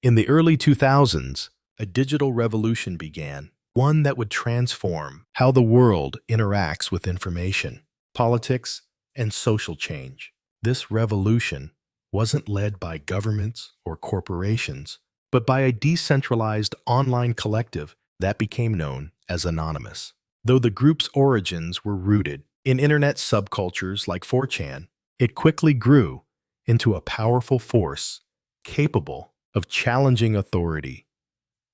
In the early 2000s, a digital revolution began, one that would transform how the world interacts with information, politics, and social change. This revolution wasn't led by governments or corporations, but by a decentralized online collective that became known as Anonymous. Though the group's origins were rooted in internet subcultures like 4chan, it quickly grew into a powerful force capable of challenging authority,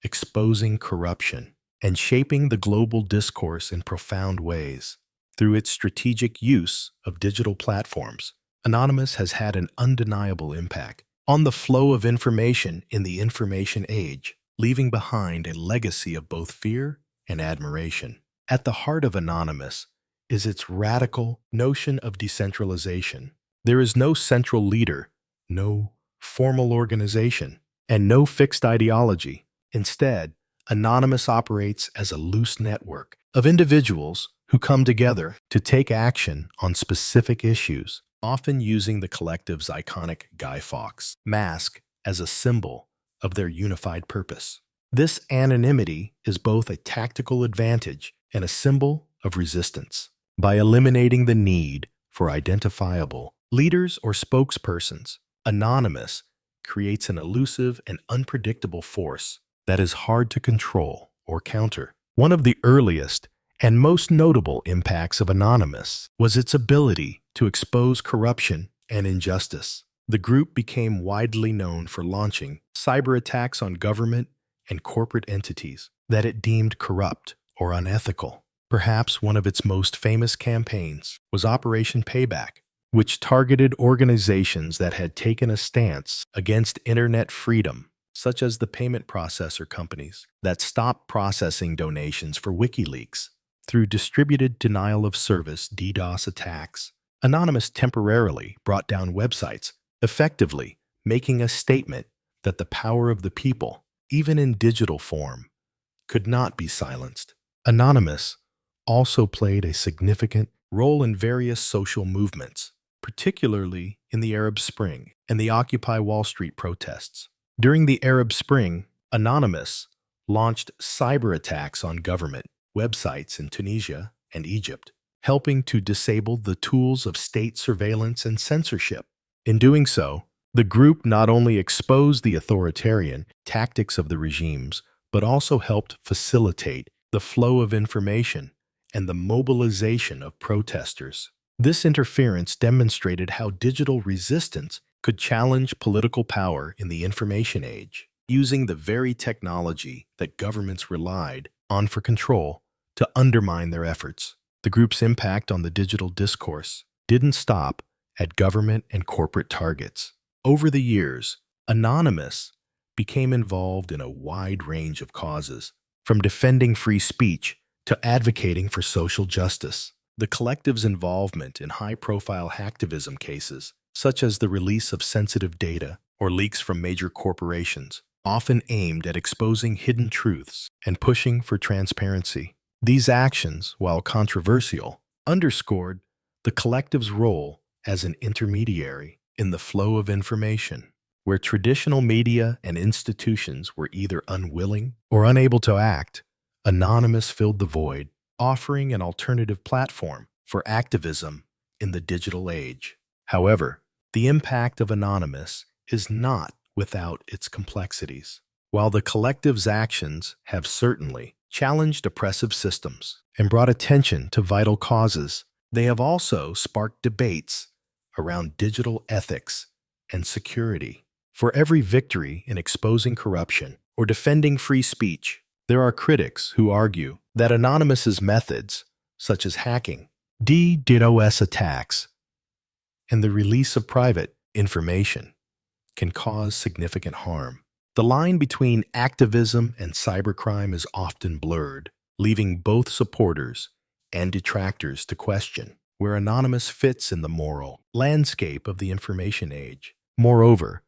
exposing corruption, and shaping the global discourse in profound ways. Through its strategic use of digital platforms, Anonymous has had an undeniable impact on the flow of information in the information age, leaving behind a legacy of both fear and admiration. At the heart of Anonymous is its radical notion of decentralization. There is no central leader, no formal organization, and no fixed ideology. Instead, Anonymous operates as a loose network of individuals who come together to take action on specific issues, often using the collective's iconic Guy Fawkes mask as a symbol of their unified purpose. This anonymity is both a tactical advantage and a symbol of resistance. By eliminating the need for identifiable leaders or spokespersons, Anonymous creates an elusive and unpredictable force that is hard to control or counter. One of the earliest and most notable impacts of Anonymous was its ability to expose corruption and injustice. The group became widely known for launching cyber attacks on government and corporate entities that it deemed corrupt or unethical. Perhaps one of its most famous campaigns was Operation Payback, which targeted organizations that had taken a stance against internet freedom, such as the payment processor companies that stopped processing donations for WikiLeaks. Through distributed denial of service (DDoS) attacks, Anonymous temporarily brought down websites, effectively making a statement that the power of the people, even in digital form, could not be silenced. Anonymous also played a significant role in various social movements, particularly in the Arab Spring and the Occupy Wall Street protests. During the Arab Spring, Anonymous launched cyber attacks on government websites in Tunisia and Egypt, helping to disable the tools of state surveillance and censorship. In doing so, the group not only exposed the authoritarian tactics of the regimes, but also helped facilitate the flow of information and the mobilization of protesters. This interference demonstrated how digital resistance could challenge political power in the information age, using the very technology that governments relied on for control to undermine their efforts. The group's impact on the digital discourse didn't stop at government and corporate targets. Over the years, Anonymous became involved in a wide range of causes, from defending free speech to advocating for social justice. The collective's involvement in high-profile hacktivism cases, such as the release of sensitive data or leaks from major corporations, often aimed at exposing hidden truths and pushing for transparency. These actions, while controversial, underscored the collective's role as an intermediary in the flow of information, where traditional media and institutions were either unwilling or unable to act. Anonymous filled the void, offering an alternative platform for activism in the digital age. However, the impact of Anonymous is not without its complexities. While the collective's actions have certainly challenged oppressive systems and brought attention to vital causes, they have also sparked debates around digital ethics and security. For every victory in exposing corruption or defending free speech, there are critics who argue that Anonymous's methods, such as hacking, DDoS attacks, and the release of private information, can cause significant harm. The line between activism and cybercrime is often blurred, leaving both supporters and detractors to question where Anonymous fits in the moral landscape of the information age. Moreover,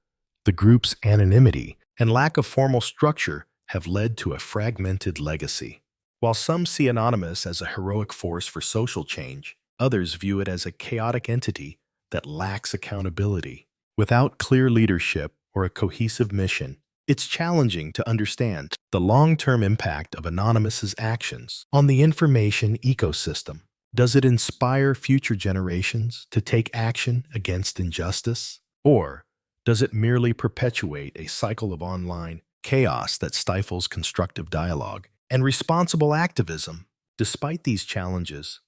the group's anonymity and lack of formal structure have led to a fragmented legacy. While some see Anonymous as a heroic force for social change, others view it as a chaotic entity that lacks accountability. Without clear leadership or a cohesive mission, It's challenging to understand the long-term impact of Anonymous's actions on the information ecosystem. Does it inspire future generations to take action against injustice? Or does it merely perpetuate a cycle of online chaos that stifles constructive dialogue and responsible activism? Despite these challenges,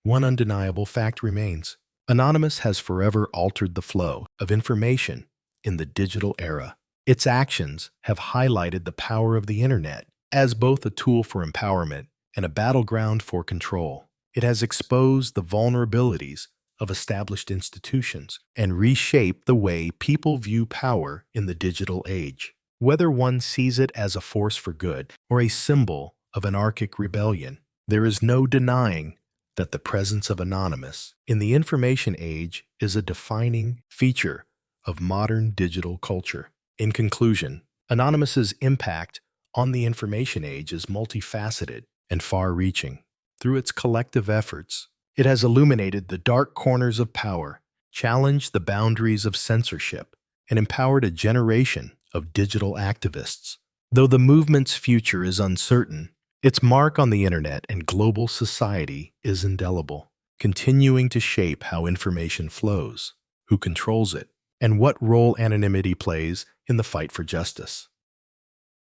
one undeniable fact remains. Anonymous has forever altered the flow of information in the digital era. Its actions have highlighted the power of the internet as both a tool for empowerment and a battleground for control. It has exposed the vulnerabilities of established institutions and reshaped the way people view power in the digital age. Whether one sees it as a force for good or a symbol of anarchic rebellion, there is no denying that the presence of Anonymous in the information age is a defining feature of modern digital culture. In conclusion, Anonymous's impact on the information age is multifaceted and far-reaching. Through its collective efforts, it has illuminated the dark corners of power, challenged the boundaries of censorship, and empowered a generation of digital activists. Though the movement's future is uncertain, its mark on the internet and global society is indelible, continuing to shape how information flows, who controls it, and what role anonymity plays in the fight for justice.